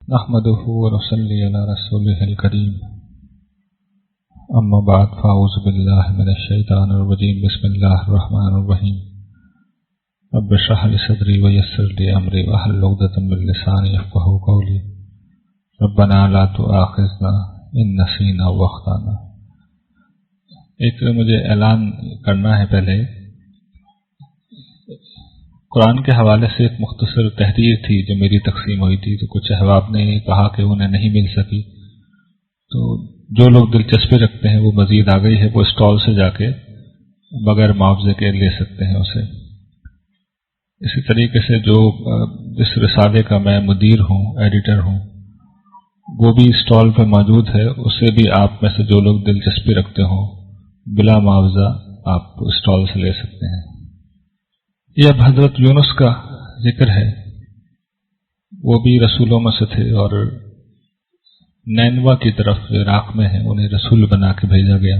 نحمده ونصلي على رسوله الكريم اما بعد فاعوذ بالله من الشیطان الرجیم بسم اللہ الرحمن الرحیم رب اشرح لي صدری ويسر لي امری واحلل عقدۃ من لسانی یفقهوا قولی ربنا لا تؤاخذنا ان نسینا واخطانا۔ ایک مجھے اعلان کرنا ہے، پہلے قرآن کے حوالے سے ایک مختصر تحریر تھی جو میری تقسیم ہوئی تھی، تو کچھ احباب نے کہا کہ انہیں نہیں مل سکی، تو جو لوگ دلچسپی رکھتے ہیں وہ مزید آ گئی ہے، وہ اسٹال سے جا کے بغیر معاوضے کے لے سکتے ہیں اسے۔ اسی طریقے سے جو جس رسالے کا میں مدیر ہوں، ایڈیٹر ہوں، وہ بھی اسٹال پہ موجود ہے، اسے بھی آپ میں سے جو لوگ دلچسپی رکھتے ہوں بلا معاوضہ آپ اسٹال سے لے سکتے ہیں۔ یہ اب حضرت یونس کا ذکر ہے، وہ بھی رسولوں میں سے تھے اور نینوا کی طرف جو عراق میں ہے انہیں رسول بنا کے بھیجا گیا۔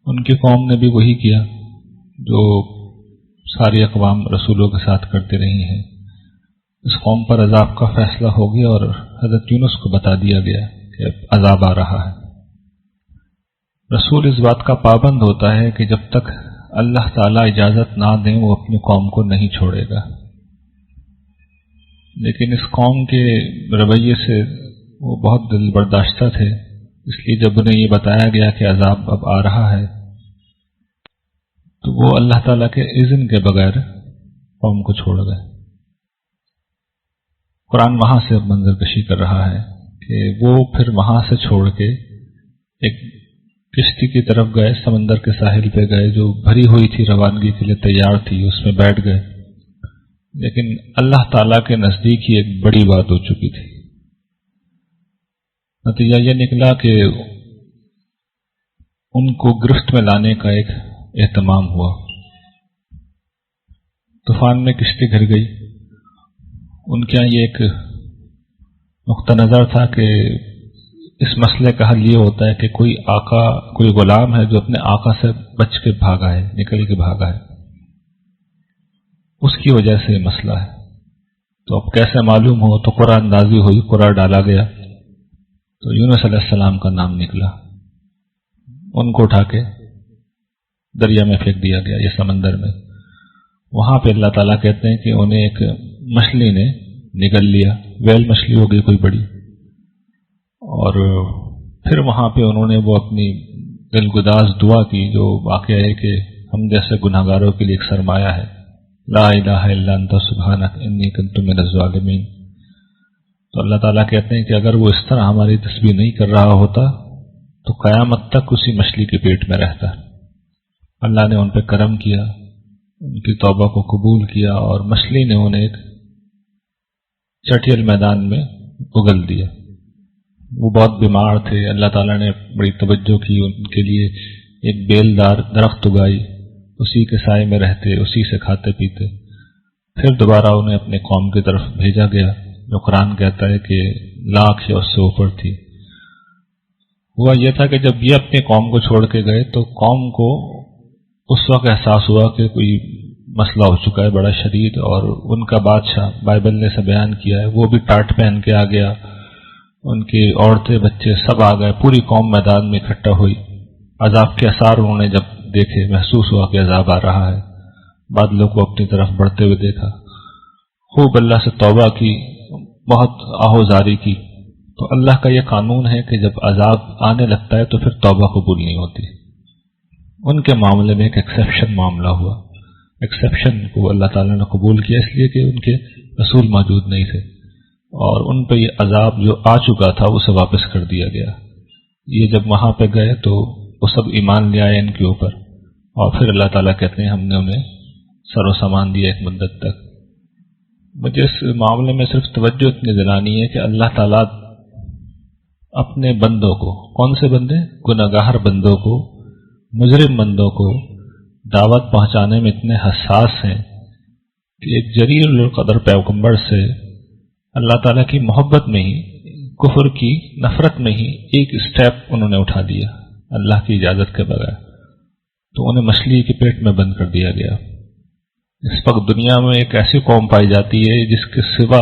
ان کی قوم نے بھی وہی کیا جو ساری اقوام رسولوں کے ساتھ کرتے رہی ہیں۔ اس قوم پر عذاب کا فیصلہ ہو گیا اور حضرت یونس کو بتا دیا گیا کہ عذاب آ رہا ہے۔ رسول اس بات کا پابند ہوتا ہے کہ جب تک اللہ تعالیٰ اجازت نہ دیں وہ اپنی قوم کو نہیں چھوڑے گا، لیکن اس قوم کے رویے سے وہ بہت دل برداشتہ تھے، اس لیے جب انہیں یہ بتایا گیا کہ عذاب اب آ رہا ہے تو وہ اللہ تعالیٰ کے اذن کے بغیر قوم کو چھوڑ گئے۔ قرآن وہاں سے اب منظر کشی کر رہا ہے کہ وہ پھر وہاں سے چھوڑ کے ایک کشتی کی طرف گئے، سمندر کے ساحل پہ گئے جو بھری ہوئی تھی، روانگی کے لیے تیار تھی، اس میں بیٹھ گئے، لیکن اللہ تعالیٰ کے نزدیک ہی ایک بڑی بات ہو چکی تھی۔ نتیجہ یہ نکلا کہ ان کو گرفت میں لانے کا ایک اہتمام ہوا۔ طوفان میں کشتی گر گئی۔ ان کے یہاں یہ ایک نقطہ نظر تھا کہ اس مسئلے کا حل یہ ہوتا ہے کہ کوئی غلام ہے جو اپنے آقا سے بچ کے بھاگا ہے، نکل کے بھاگا ہے، اس کی وجہ سے یہ مسئلہ ہے۔ تو اب کیسے معلوم ہو؟ تو قرآن اندازی ہوئی، قرآن ڈالا گیا تو یونس علیہ السلام کا نام نکلا۔ ان کو اٹھا کے دریا میں پھینک دیا گیا، یہ سمندر میں۔ وہاں پہ اللہ تعالیٰ کہتے ہیں کہ انہیں ایک مچھلی نے نگل لیا، ویل مچھلی ہو گئی کوئی بڑی، اور پھر وہاں پہ انہوں نے وہ اپنی دلگداز دعا کی جو واقعہ ہے کہ ہم جیسے گناہ گاروں کے لیے ایک سرمایہ ہے، لا الہ الا انت سبحانک انی کنت من الظالمین۔ تو اللہ تعالیٰ کہتے ہیں کہ اگر وہ اس طرح ہماری تسبیح نہیں کر رہا ہوتا تو قیامت تک اسی مچھلی کے پیٹ میں رہتا۔ اللہ نے ان پہ کرم کیا، ان کی توبہ کو قبول کیا، اور مچھلی نے انہیں ایک چٹیل میدان میں اگل دیا۔ وہ بہت بیمار تھے، اللہ تعالیٰ نے بڑی توجہ کی، ان کے لیے ایک بیلدار درخت اگائی، اسی کے سائے میں رہتے، اسی سے کھاتے پیتے۔ پھر دوبارہ انہیں اپنے قوم کی طرف بھیجا گیا، جو قرآن کہتا ہے کہ لاکھ یا اس سے اوپر تھی۔ ہوا یہ تھا کہ جب یہ اپنی قوم کو چھوڑ کے گئے تو قوم کو اس وقت احساس ہوا کہ کوئی مسئلہ ہو چکا ہے بڑا شدید، اور ان کا بادشاہ، بائبل نے سے بیان کیا ہے، وہ بھی ٹاٹ پہن کے آ گیا، ان کی عورتیں بچے سب آ گئے، پوری قوم میدان میں اکٹھا ہوئی۔ عذاب کے آثار انہوں نے جب دیکھے، محسوس ہوا کہ عذاب آ رہا ہے، بادلوں کو اپنی طرف بڑھتے ہوئے دیکھا، خوب اللہ سے توبہ کی، بہت آہوزاری کی۔ تو اللہ کا یہ قانون ہے کہ جب عذاب آنے لگتا ہے تو پھر توبہ قبول نہیں ہوتی۔ ان کے معاملے میں ایک ایکسیپشن معاملہ ہوا، ایکسیپشن کو اللہ تعالیٰ نے قبول کیا اس لیے کہ ان کے رسول موجود نہیں تھے، اور ان پہ یہ عذاب جو آ چکا تھا اسے واپس کر دیا گیا۔ یہ جب وہاں پہ گئے تو وہ سب ایمان لے آئے ان کے اوپر، اور پھر اللہ تعالیٰ کہتے ہیں ہم نے انہیں سر و سامان دیا ایک مدت تک۔ مجھے اس معاملے میں صرف توجہ اتنی دلانی ہے کہ اللہ تعالیٰ اپنے بندوں کو، کون سے بندے؟ گناہگار بندوں کو، مجرم بندوں کو دعوت پہنچانے میں اتنے حساس ہیں کہ ایک جلیل القدر پیغمبر سے اللہ تعالیٰ کی محبت میں ہی، کفر کی نفرت میں ہی ایک سٹیپ انہوں نے اٹھا دیا اللہ کی اجازت کے بغیر، تو انہیں مچھلی کے پیٹ میں بند کر دیا گیا۔ اس وقت دنیا میں ایک ایسی قوم پائی جاتی ہے جس کے سوا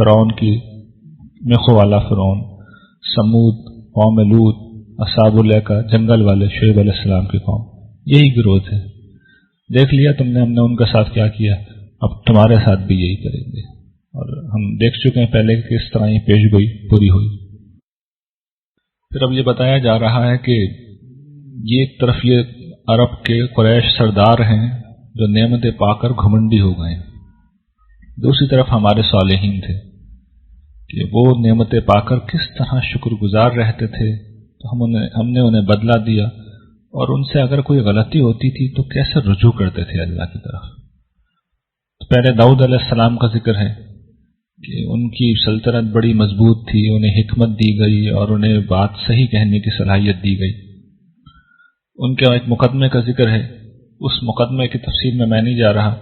فرعون کی میخو والا فرعون، سمود، قوم لوط، اصحاب الایکہ جنگل والے، شعیب علیہ السلام کی قوم، یہی گروہ تھے۔ دیکھ لیا تم نے ہم نے ان کے ساتھ کیا کیا، اب تمہارے ساتھ بھی یہی کریں گے۔ اور ہم دیکھ چکے ہیں پہلے کہ کس طرح یہ پیش گوئی پوری ہوئی۔ پھر اب یہ بتایا جا رہا ہے کہ یہ ایک طرف یہ عرب کے قریش سردار ہیں جو نعمتیں پا کر گھمنڈی ہو گئے، دوسری طرف ہمارے صالحین تھے کہ وہ نعمتیں پا کر کس طرح شکر گزار رہتے تھے، تو ہم نے انہیں بدلہ دیا، اور ان سے اگر کوئی غلطی ہوتی تھی تو کیسے رجوع کرتے تھے اللہ کی طرف۔ تو پہلے داؤد علیہ السلام کا ذکر ہے کہ ان کی سلطنت بڑی مضبوط تھی، انہیں حکمت دی گئی اور انہیں بات صحیح کہنے کی صلاحیت دی گئی۔ ان کے ایک مقدمے کا ذکر ہے، اس مقدمے کی تفصیل میں نہیں جا رہا،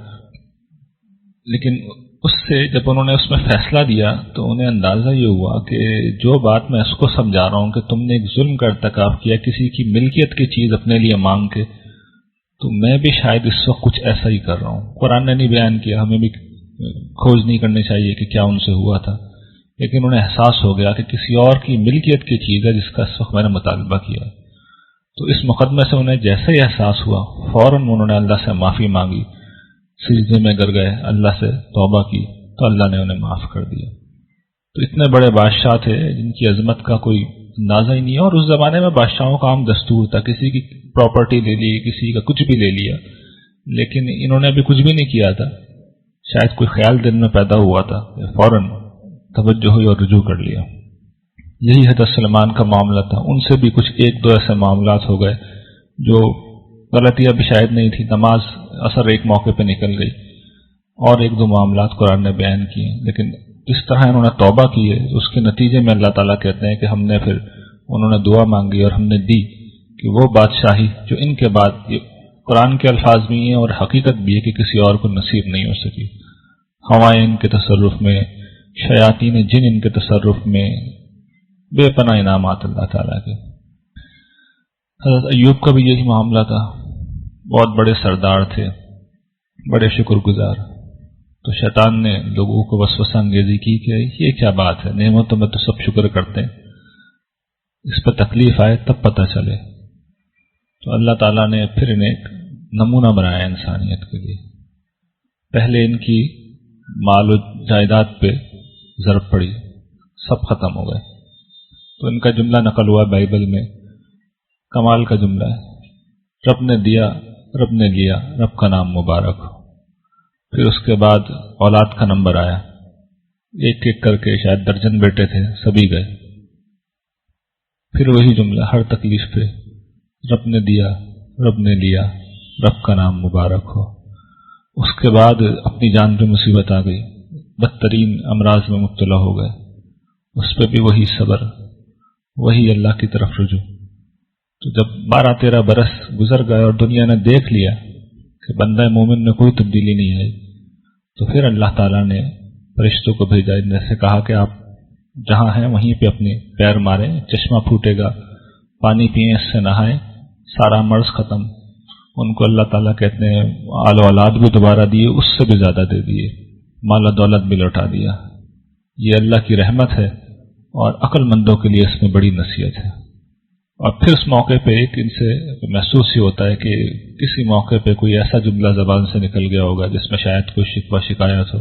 لیکن اس سے جب انہوں نے اس میں فیصلہ دیا تو انہیں اندازہ یہ ہوا کہ جو بات میں اس کو سمجھا رہا ہوں کہ تم نے ایک ظلم کا ارتکاب کیا، کسی کی ملکیت کی چیز اپنے لیے مانگ کے، تو میں بھی شاید اس وقت کچھ ایسا ہی کر رہا ہوں۔ قرآن نے نہیں بیان کیا، ہمیں بھی کھوج نہیں کرنی چاہیے کہ کیا ان سے ہوا تھا، لیکن انہیں احساس ہو گیا کہ کسی اور کی ملکیت کی چیز ہے جس کا اس وقت میں نے مطالبہ کیا۔ تو اس مقدمے سے انہیں جیسے ہی احساس ہوا فوراً انہوں نے اللہ سے معافی مانگی، سجدے میں گر گئے، اللہ سے توبہ کی، تو اللہ نے انہیں معاف کر دیا۔ تو اتنے بڑے بادشاہ تھے جن کی عظمت کا کوئی اندازہ ہی نہیں ہے، اور اس زمانے میں بادشاہوں کا عام دستور تھا، کسی کی پراپرٹی لے لی، کسی کا کچھ بھی لے لیا، لیکن انہوں نے ابھی کچھ بھی نہیں کیا تھا، شاید کوئی خیال دل میں پیدا ہوا تھا، فوراً توجہ ہوئی اور رجوع کر لیا۔ یہی حضرت سلمان کا معاملہ تھا، ان سے بھی کچھ ایک دو ایسے معاملات ہو گئے جو غلطیاں بھی شاید نہیں تھی، نماز اثر ایک موقع پہ نکل گئی، اور ایک دو معاملات قرآن نے بیان کیے، لیکن جس طرح انہوں نے توبہ کی ہے اس کے نتیجے میں اللہ تعالیٰ کہتے ہیں کہ ہم نے پھر انہوں نے دعا مانگی اور ہم نے دی کہ وہ بادشاہی جو ان کے بعد یہ قرآن کے الفاظ بھی ہیں اور حقیقت بھی ہے کہ کسی اور کو نصیب نہیں ہو سکی، ہوائیں ان کے تصرف میں، شیاطین جن ان کے تصرف میں، بے پناہ انعامات اللہ تعالیٰ کے۔ حضرت ایوب کا بھی یہی معاملہ تھا، بہت بڑے سردار تھے، بڑے شکر گزار، تو شیطان نے لوگوں کو وسوسہ انگیزی کی کہ یہ کیا بات ہے، نعمتوں میں تو سب شکر کرتے ہیں، اس پہ تکلیف آئے تب پتہ چلے۔ تو اللہ تعالیٰ نے پھر انہیں ایک نمونہ بنایا انسانیت کے لیے۔ پہلے ان کی مال و جائیداد پہ ضرب پڑی، سب ختم ہو گئے، تو ان کا جملہ نقل ہوا بائبل میں، کمال کا جملہ ہے، رب نے دیا، رب نے لیا، رب کا نام مبارک ہو۔ پھر اس کے بعد اولاد کا نمبر آیا، ایک ایک کر کے شاید درجن بیٹے تھے، سبھی گئے۔ پھر وہی جملہ ہر تکلیف پہ، رب نے دیا، رب نے لیا، رب کا نام مبارک ہو۔ اس کے بعد اپنی جان پہ مصیبت آ گئی، بدترین امراض میں مبتلا ہو گئے، اس پہ بھی وہی صبر، وہی اللہ کی طرف رجوع۔ تو جب 12-13 برس گزر گئے اور دنیا نے دیکھ لیا کہ بندہ مومن میں کوئی تبدیلی نہیں آئی، تو پھر اللہ تعالیٰ نے فرشتوں کو بھیجا، ان سے کہا کہ آپ جہاں ہیں وہیں پہ اپنے پیر ماریں، چشمہ پھوٹے گا، پانی پئیں، اس سے نہائیں، سارا مرض ختم۔ ان کو اللہ تعالیٰ کہتے ہیں آل و اولاد بھی دوبارہ دیے، اس سے بھی زیادہ دے دیے، مال و دولت بھی لوٹا دیا۔ یہ اللہ کی رحمت ہے اور عقل مندوں کے لیے اس میں بڑی نصیحت ہے۔ اور پھر اس موقع پہ ایک ان سے محسوس ہی ہوتا ہے کہ کسی موقع پہ کوئی ایسا جملہ زبان سے نکل گیا ہوگا جس میں شاید کوئی شکوہ شکایت ہو،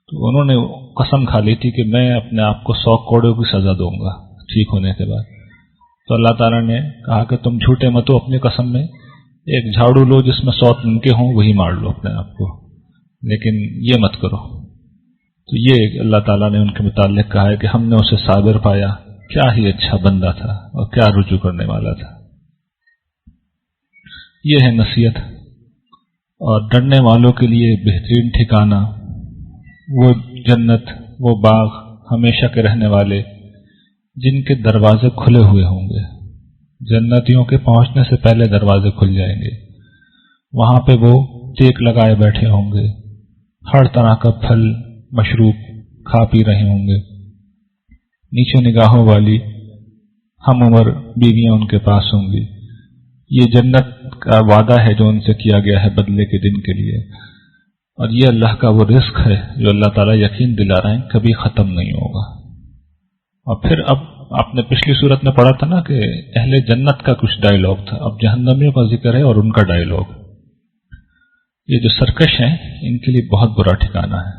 تو انہوں نے قسم کھا لی تھی کہ میں اپنے آپ کو 100 کوڑوں کی سزا دوں گا ٹھیک ہونے کے بعد۔ تو اللہ تعالیٰ نے کہا کہ تم جھوٹے مت ہو اپنی قسم میں، ایک جھاڑو لو جس میں 100 تنکے ہوں، وہی مار لو اپنے آپ کو، لیکن یہ مت کرو۔ تو یہ اللہ تعالیٰ نے ان کے متعلق کہا ہے کہ ہم نے اسے صابر پایا، کیا ہی اچھا بندہ تھا اور کیا رجوع کرنے والا تھا۔ یہ ہے نصیحت۔ اور ڈرنے والوں کے لیے بہترین ٹھکانہ وہ جنت، وہ باغ ہمیشہ کے رہنے والے جن کے دروازے کھلے ہوئے ہوں گے، جنتیوں کے پہنچنے سے پہلے دروازے کھل جائیں گے، وہاں پہ وہ ٹیک لگائے بیٹھے ہوں گے، ہر طرح کا پھل مشروب کھا پی رہے ہوں گے، نیچے نگاہوں والی ہم عمر بیویاں ان کے پاس ہوں گی۔ یہ جنت کا وعدہ ہے جو ان سے کیا گیا ہے بدلے کے دن کے لیے۔ اور یہ اللہ کا وہ رزق ہے جو اللہ تعالیٰ یقین دلا رہے ہیں کبھی ختم نہیں ہوگا۔ اور پھر اب آپ نے پچھلی صورت میں پڑھا تھا نا کہ اہل جنت کا کچھ ڈائیلاگ تھا، اب جہنمیوں کا ذکر ہے اور ان کا ڈائیلاگ۔ یہ جو سرکش ہیں ان کے لیے بہت برا ٹھکانہ ہے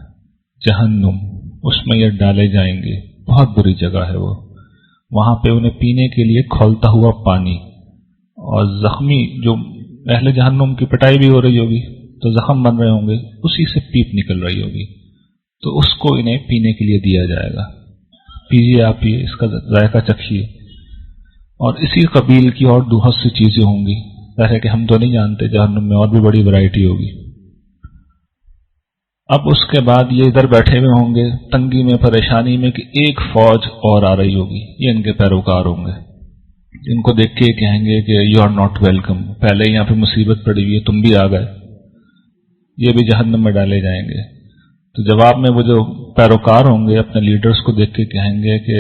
جہنم، اس میں یہ ڈالے جائیں گے، بہت بری جگہ ہے وہ۔ وہاں پہ انہیں پینے کے لیے کھولتا ہوا پانی، اور زخمی جو اہل جہنم کی پٹائی بھی ہو رہی ہوگی تو زخم بن رہے ہوں گے، اسی سے پیپ نکل رہی ہوگی، تو اس کو انہیں پینے کے لیے دیا جائے گا، پیجیے آپ یہ، اس کا ذائقہ چکھیے۔ اور اسی قبیل کی اور بہت سی چیزیں ہوں گی، ظاہر کہ ہم تو نہیں جانتے، جہنم میں اور بھی بڑی ورائٹی ہوگی۔ اب اس کے بعد یہ ادھر بیٹھے ہوئے ہوں گے تنگی میں، پریشانی میں، کہ ایک فوج اور آ رہی ہوگی، یہ ان کے پیروکار ہوں گے، ان کو دیکھ کے کہیں گے کہ یو آر ناٹ ویلکم، پہلے یہاں پہ مصیبت پڑی ہوئی ہے، تم بھی آ گئے، یہ بھی جہنم میں ڈالے جائیں گے۔ تو جواب میں وہ جو پیروکار ہوں گے اپنے لیڈرز کو دیکھ کے کہیں گے کہ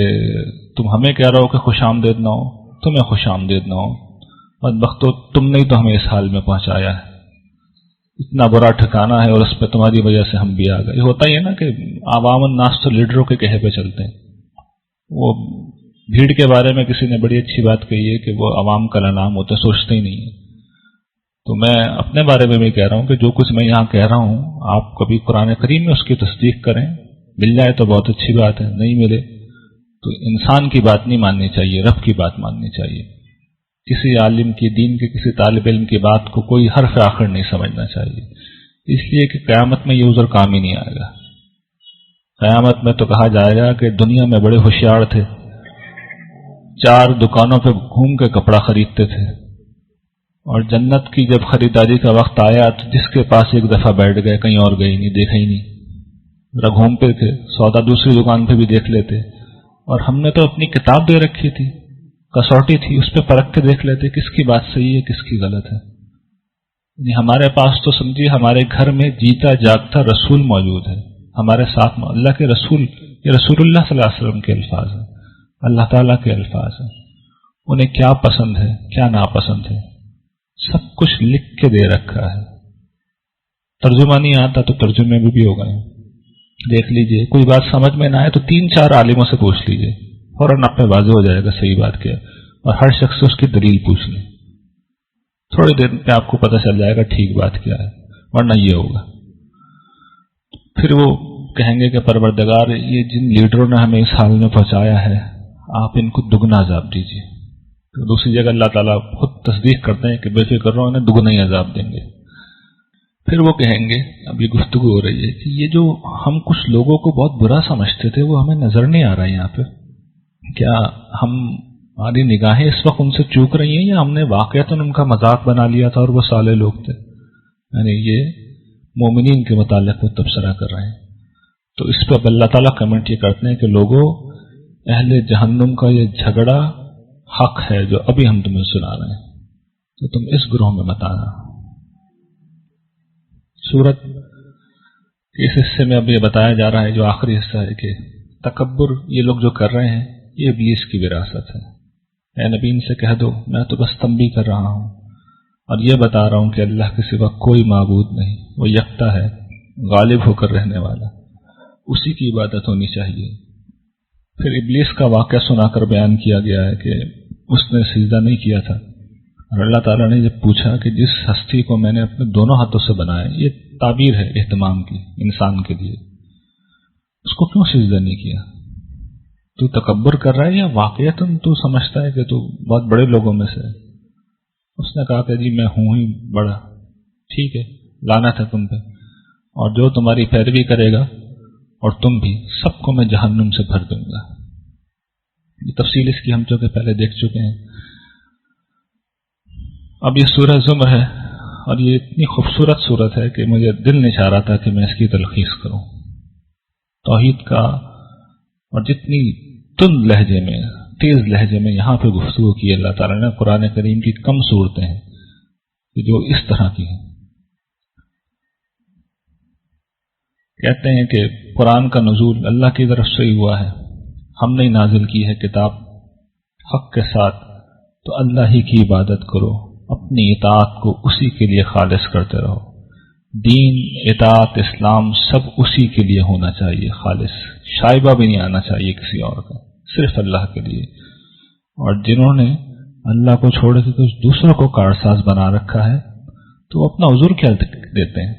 تم ہمیں کہہ رہے ہو کہ خوش آمدید نہ ہو، تمہیں خوش آمدید نہ ہو، بدبختو تم نے تو ہمیں اس حال میں پہنچایا ہے، اتنا برا ٹھکانہ ہے اور اس پہ تمہاری وجہ سے ہم بھی آ گئے۔ یہ ہوتا ہی ہے نا کہ عوام الناس تو لیڈروں کے کہے پہ چلتے ہیں۔ وہ بھیڑ کے بارے میں کسی نے بڑی اچھی بات کہی ہے کہ وہ عوام کا نام ہوتے، سوچتے ہی نہیں ہے۔ تو میں اپنے بارے میں بھی کہہ رہا ہوں کہ جو کچھ میں یہاں کہہ رہا ہوں آپ کبھی قرآن کریم میں اس کی تصدیق کریں، مل جائے تو بہت اچھی بات ہے، نہیں ملے تو انسان کی بات نہیں ماننی چاہیے، رب کی بات ماننی چاہیے۔ کسی عالم کی، دین کے کسی طالب علم کی بات کو کوئی حرف آخر نہیں سمجھنا چاہیے، اس لیے کہ قیامت میں یہ عذر کام ہی نہیں آئے گا۔ قیامت میں تو کہا جائے گا کہ دنیا میں بڑے ہوشیار تھے، 4 دکانوں پہ گھوم کے کپڑا خریدتے تھے، اور جنت کی جب خریداری کا وقت آیا تو جس کے پاس ایک دفعہ بیٹھ گئے کہیں اور گئے نہیں، دیکھا ہی نہیں، ذرا گھومتے تھے، سودا دوسری دکان پہ بھی دیکھ لیتے، اور ہم نے تو اپنی کتاب دے رکھی تھی، کسوٹی تھی، اس پہ پرکھ کے دیکھ لیتے کس کی بات صحیح ہے کس کی غلط ہے۔ یعنی ہمارے پاس تو سمجھیے ہمارے گھر میں جیتا جاگتا رسول موجود ہے، ہمارے ساتھ اللہ کے رسول، یہ رسول اللہ صلی اللہ علیہ وسلم کے الفاظ ہیں، اللہ تعالیٰ کے الفاظ ہیں، انہیں کیا پسند ہے کیا ناپسند ہے سب کچھ لکھ کے دے رکھا ہے۔ ترجمہ نہیں آتا تو ترجمے بھی ہو گئے، دیکھ لیجئے، کوئی بات سمجھ میں نہ آئے تو 3-4 عالموں سے پوچھ لیجئے، فوراً آپ میں واضح ہو جائے گا صحیح بات کیا، اور ہر شخص سے اس کی دلیل پوچھ لیں، تھوڑی دیر میں آپ کو پتہ چل جائے گا ٹھیک بات کیا ہے، ورنہ یہ ہوگا۔ پھر وہ کہیں گے کہ پروردگار، یہ جن لیڈروں نے ہمیں اس حال میں پہنچایا ہے آپ ان کو دگنا عذاب دیجیے۔ تو دوسری جگہ اللہ تعالیٰ خود تصدیق کرتے ہیں کہ بے فکر رہو، انہیں دگنا ہی عذاب دیں گے۔ پھر وہ کہیں گے، اب یہ گفتگو ہو رہی ہے کہ یہ جو ہم کچھ لوگوں کو بہت برا سمجھتے تھے وہ ہمیں نظر نہیں آ رہا ہے یہاں پہ، کیا ہماری نگاہیں اس وقت ان سے چوک رہی ہیں یا ہم نے واقعتاً ان کا مذاق بنا لیا تھا اور وہ صالح لوگ تھے؟ یعنی یہ مومنین کے متعلق وہ تبصرہ کر رہے ہیں۔ تو اس پہ اب اللہ تعالیٰ کمنٹ یہ کرتے ہیں کہ لوگوں، اہل جہنم کا یہ جھگڑا حق ہے جو ابھی ہم تمہیں سنا رہے ہیں، تو تم اس گروہ میں مت آنا۔ سورت اس حصے میں اب یہ بتایا جا رہا ہے جو آخری حصہ ہے کہ تکبر یہ لوگ جو کر رہے ہیں یہ ابلیس کی وراثت ہے۔ اے نبی ان سے کہہ دو میں تو بس تنبیہ کر رہا ہوں اور یہ بتا رہا ہوں کہ اللہ کے سوا کوئی معبود نہیں، وہ یکتا ہے، غالب ہو کر رہنے والا، اسی کی عبادت ہونی چاہیے۔ پھر ابلیس کا واقعہ سنا کر بیان کیا گیا ہے کہ اس نے سجدہ نہیں کیا تھا، اور اللہ تعالیٰ نے جب پوچھا کہ جس ہستی کو میں نے اپنے دونوں ہاتھوں سے بنایا، یہ تعبیر ہے اہتمام کی انسان کے لیے، اس کو کیوں سجدہ نہیں کیا؟ تو تکبر کر رہا ہے یا واقعتاً تو سمجھتا ہے کہ تو بہت بڑے لوگوں میں سے ہے؟ اس نے کہا کہ جی میں ہوں ہی بڑا، ٹھیک ہے، لعنت ہے تم پہ، اور جو تمہاری پیروی کرے گا اور تم بھی، سب کو میں جہنم سے بھر دوں گا۔ یہ تفصیل اس کی ہم چونکہ پہلے دیکھ چکے ہیں۔ اب یہ سورہ زمر ہے اور یہ اتنی خوبصورت سورت ہے کہ مجھے دل نہیں چاہ رہا تھا کہ میں اس کی تلخیص کروں۔ توحید کا، اور جتنی تند لہجے میں، تیز لہجے میں یہاں پہ گفتگو کی اللہ تعالیٰ نے، قرآن کریم کی کم صورتیں ہیں کہ جو اس طرح کی ہیں۔ کہتے ہیں کہ قرآن کا نزول اللہ کی طرف سے ہی ہوا ہے، ہم نے نازل کی ہے کتاب حق کے ساتھ، تو اللہ ہی کی عبادت کرو، اپنی اطاعت کو اسی کے لیے خالص کرتے رہو، دین، اطاعت، اسلام سب اسی کے لیے ہونا چاہیے، خالص، شائبہ بھی نہیں آنا چاہیے کسی اور کا، صرف اللہ کے لیے۔ اور جنہوں نے اللہ کو چھوڑ کے کچھ دوسروں کو کارساز بنا رکھا ہے تو وہ اپنا عذر کیا دیتے ہیں؟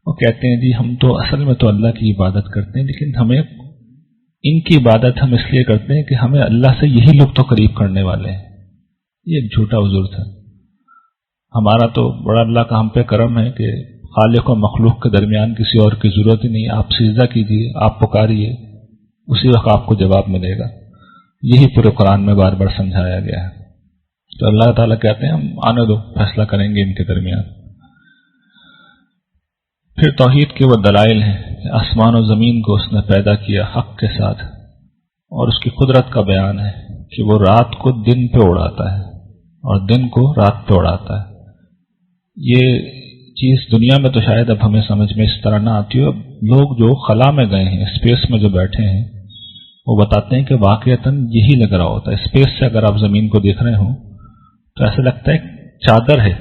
وہ کہتے ہیں جی ہم تو اصل میں تو اللہ کی عبادت کرتے ہیں، لیکن ہمیں ان کی عبادت ہم اس لیے کرتے ہیں کہ ہمیں اللہ سے یہی لوگ تو قریب کرنے والے ہیں۔ یہ ایک جھوٹا عذر تھا۔ ہمارا تو بڑا اللہ کا ہم پہ کرم ہے کہ خالق و مخلوق کے درمیان کسی اور کی ضرورت ہی نہیں، آپ سجدہ کیجیے، آپ پکاریے، اسی وقت آپ کو جواب ملے گا۔ یہی پورے قرآن میں بار بار سمجھایا گیا ہے۔ تو اللہ تعالیٰ کہتے ہیں ہم آنے دو، فیصلہ کریں گے ان کے درمیان۔ پھر توحید کے وہ دلائل ہیں کہ آسمان و زمین کو اس نے پیدا کیا حق کے ساتھ، اور اس کی قدرت کا بیان ہے کہ وہ رات کو دن پہ اڑاتا ہے اور دن کو رات پہ اڑاتا ہے۔ یہ چیز دنیا میں تو شاید اب ہمیں سمجھ میں اس طرح نہ آتی ہو۔ اب لوگ جو خلا میں گئے ہیں، اسپیس میں جو بیٹھے ہیں، وہ بتاتے ہیں کہ واقعتاً یہی لگ رہا ہوتا ہے۔ اسپیس سے اگر آپ زمین کو دیکھ رہے ہوں تو ایسا لگتا ہے چادر ہے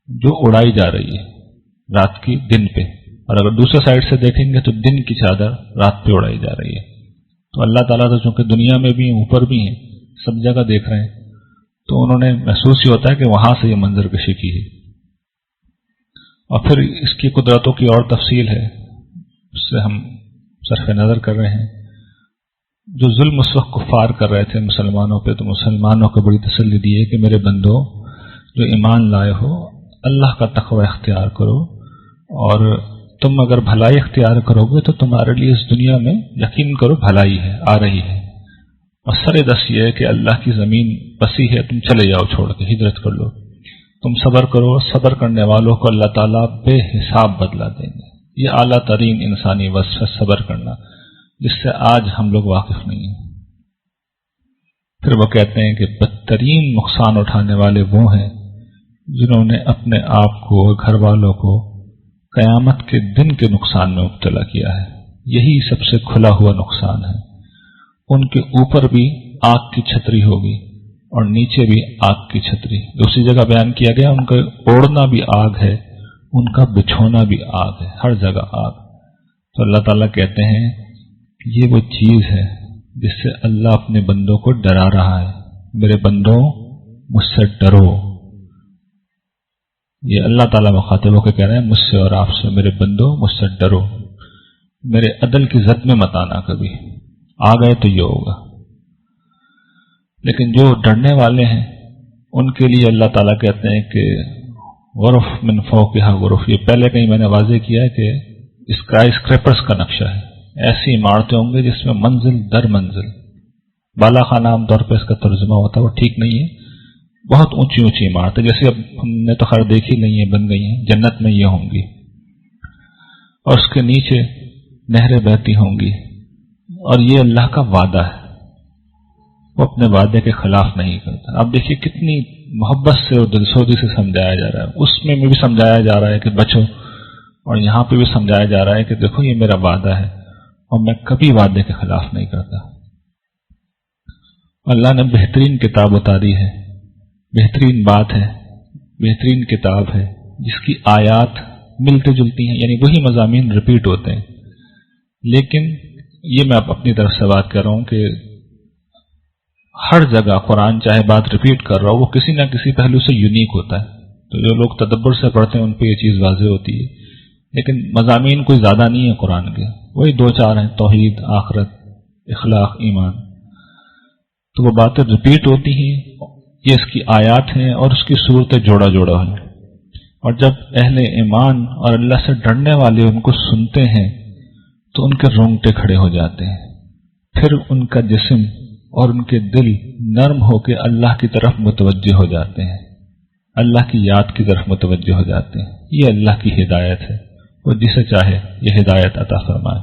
جو اڑائی جا رہی ہے رات کی دن پہ، اور اگر دوسرے سائڈ سے دیکھیں گے تو دن کی چادر رات پہ اڑائی جا رہی ہے۔ تو اللہ تعالیٰ تو چونکہ دنیا میں بھی ہیں، اوپر بھی ہیں، سب جگہ دیکھ رہے ہیں، تو انہوں نے محسوس ہی ہوتا ہے کہ وہاں سے یہ منظر کشی کی ہے۔ اور پھر اس کی قدرتوں کی اور تفصیل ہے، اس سے ہم صرف نظر کر رہے ہیں۔ جو ظلم اس وقت کفار کر رہے تھے مسلمانوں پہ، تو مسلمانوں کو بڑی تسلی دی ہے کہ میرے بندو جو ایمان لائے ہو، اللہ کا تقوی اختیار کرو، اور تم اگر بھلائی اختیار کرو گے تو تمہارے لیے اس دنیا میں یقین کرو بھلائی ہے، آ رہی ہے۔ اور سر دست یہ ہے کہ اللہ کی زمین وسیع ہے، تم چلے جاؤ چھوڑ کے، ہجرت کر لو، تم صبر کرو، صبر کرنے والوں کو اللہ تعالیٰ بے حساب بدلہ دیں گے۔ یہ اعلیٰ ترین انسانی وصف ہے، صبر کرنا، جس سے آج ہم لوگ واقف نہیں ہیں۔ پھر وہ کہتے ہیں کہ بدترین نقصان اٹھانے والے وہ ہیں جنہوں نے اپنے آپ کو، گھر والوں کو قیامت کے دن کے نقصان میں مبتلا کیا ہے۔ یہی سب سے کھلا ہوا نقصان ہے۔ ان کے اوپر بھی آگ کی چھتری ہوگی اور نیچے بھی آگ کی چھتری۔ دوسری جگہ بیان کیا گیا ان کا اوڑھنا بھی آگ ہے، ان کا بچھونا بھی آگ ہے، ہر جگہ آگ۔ تو اللہ تعالیٰ کہتے ہیں یہ وہ چیز ہے جس سے اللہ اپنے بندوں کو ڈرا رہا ہے۔ میرے بندوں مجھ سے ڈرو۔ یہ اللہ تعالیٰ مخاطب ہو کے کہہ رہے ہیں مجھ سے اور آپ سے، میرے بندوں مجھ سے ڈرو، میرے عدل کی زد میں مت آنا، کبھی آ گئے تو یہ ہوگا۔ لیکن جو ڈرنے والے ہیں ان کے لیے اللہ تعالیٰ کہتے ہیں کہ غرف من فوقہا غرف۔ یہ پہلے کہیں میں نے واضح کیا ہے کہ اسکائی اسکریپرز کا نقشہ ہے۔ ایسی عمارتیں ہوں گے جس میں منزل در منزل، بالا خانہ عام طور پہ اس کا ترجمہ ہوتا ہے، وہ ٹھیک نہیں ہے، بہت اونچی اونچی عمارتیں، جیسے اب ہم نے تو خیر دیکھی نہیں ہے، بن گئی ہیں، جنت میں یہ ہوں گی، اور اس کے نیچے نہریں بہتی ہوں گی۔ اور یہ اللہ کا وعدہ ہے، وہ اپنے وعدے کے خلاف نہیں کرتا۔ اب دیکھیے کتنی محبت سے اور دلسوزی سے سمجھایا جا رہا ہے۔ اس میں بھی سمجھایا جا رہا ہے کہ بچو، اور یہاں پہ بھی سمجھایا جا رہا ہے کہ دیکھو یہ میرا وعدہ ہے اور میں کبھی وعدے کے خلاف نہیں کرتا۔ اللہ نے بہترین کتاب اتاری ہے، بہترین بات ہے، بہترین کتاب ہے جس کی آیات ملتی جلتی ہیں، یعنی وہی مضامین ریپیٹ ہوتے ہیں، لیکن یہ میں اپنی طرف سے بات کر رہا ہوں کہ ہر جگہ قرآن چاہے بات ریپیٹ کر رہا ہو، وہ کسی نہ کسی پہلو سے یونیک ہوتا ہے۔ تو جو لوگ تدبر سے پڑھتے ہیں ان پہ یہ چیز واضح ہوتی ہے، لیکن مضامین کوئی زیادہ نہیں ہے قرآن کے، وہی دو چار ہیں، توحید، آخرت، اخلاق، ایمان۔ تو وہ باتیں ریپیٹ ہوتی ہیں، یہ اس کی آیات ہیں اور اس کی صورتیں جوڑا جوڑا ہیں۔ اور جب اہل ایمان اور اللہ سے ڈرنے والے ان کو سنتے ہیں تو ان کے رونگٹے کھڑے ہو جاتے ہیں، پھر ان کا جسم اور ان کے دل نرم ہو کے اللہ کی طرف متوجہ ہو جاتے ہیں، اللہ کی یاد کی طرف متوجہ ہو جاتے ہیں۔ یہ اللہ کی ہدایت ہے، وہ جسے چاہے یہ ہدایت عطا فرمائے۔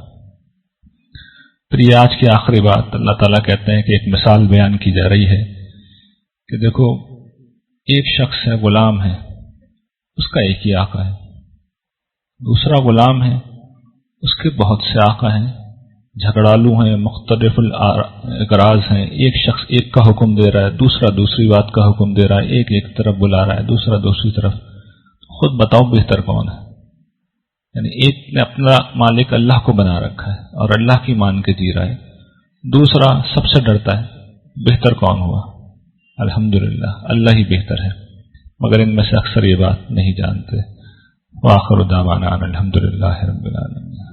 پھر یہ آج کی آخری بات، اللہ تعالیٰ کہتے ہیں کہ ایک مثال بیان کی جا رہی ہے کہ دیکھو ایک شخص ہے، غلام ہے، اس کا ایک ہی آقا ہے، دوسرا غلام ہے، اس کے بہت سے آقا ہیں، جھگڑالو ہیں، مختلف اغراض ہیں، ایک شخص ایک کا حکم دے رہا ہے، دوسرا دوسری بات کا حکم دے رہا ہے، ایک ایک طرف بلا رہا ہے، دوسرا دوسری طرف۔ خود بتاؤ بہتر کون ہے؟ یعنی ایک نے اپنا مالک اللہ کو بنا رکھا ہے اور اللہ کی مان کے جی رہا ہے، دوسرا سب سے ڈرتا ہے، بہتر کون ہوا؟ الحمدللہ اللہ ہی بہتر ہے، مگر ان میں سے اکثر یہ بات نہیں جانتے۔ وآخر دعوانا الحمدللہ رب العالمین۔